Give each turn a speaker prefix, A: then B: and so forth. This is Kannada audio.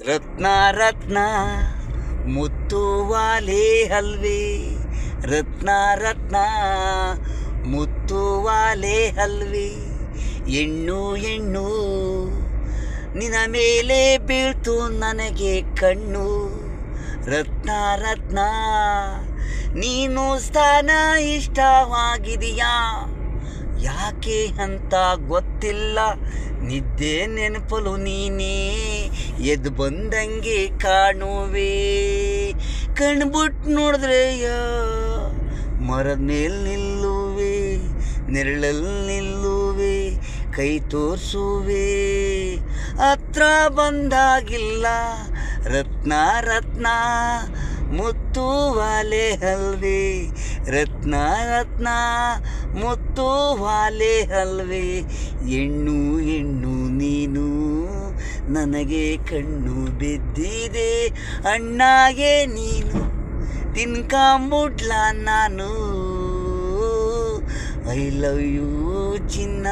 A: ರತ್ನ ರತ್ನ ಮುತ್ತುವಾಲೆ ಹಲ್ವೆ, ರತ್ನ ರತ್ನ ಮುತ್ತುವಾಲೆ ಹಲ್ವೆ. ಹೆಣ್ಣು ಹೆಣ್ಣು ನಿನ್ನ ಮೇಲೆ ಬೀಳ್ತು ನನಗೆ ಕಣ್ಣು. ರತ್ನ ರತ್ನ ನೀನು ಸ್ಥಾನ ಇಷ್ಟವಾಗಿದೆಯಾ, ಯಾಕೆ ಅಂತ ಗೊತ್ತಿಲ್ಲ. ನಿದ್ದೆ ನೆನಪಲು ನೀನೇ ಎದ್ದು ಬಂದಂಗೆ ಕಾಣುವೆ. ಕಣ್ಬಿಟ್ಟು ನೋಡಿದ್ರೆ ಮರದ ಮೇಲೆ ನಿಲ್ಲುವೆ, ನೆರಳಲ್ಲಿ ನಿಲ್ಲುವೆ, ಕೈ ತೋರಿಸುವೆ, ಹತ್ರ ಬಂದಾಗಿಲ್ಲ. ರತ್ನ ರತ್ನ ಮುತ್ತುವಾಲೆ ಹಲ್ವೆ, ರತ್ನ ರತ್ನ ಮುತ್ತುವಾಲೆ ಹಲ್ವೆ. ಹೆಣ್ಣು ಹೆಣ್ಣು ನೀನು ನನಗೆ ಕಣ್ಣು ಬಿದ್ದಿದೆ, ಅಣ್ಣಾಗೆ ನೀನು ತಿನ್ಕೊಂಬಿಡ್ಲ ನಾನು. ಐ ಲವ್ ಯು ಚಿನ್ನ.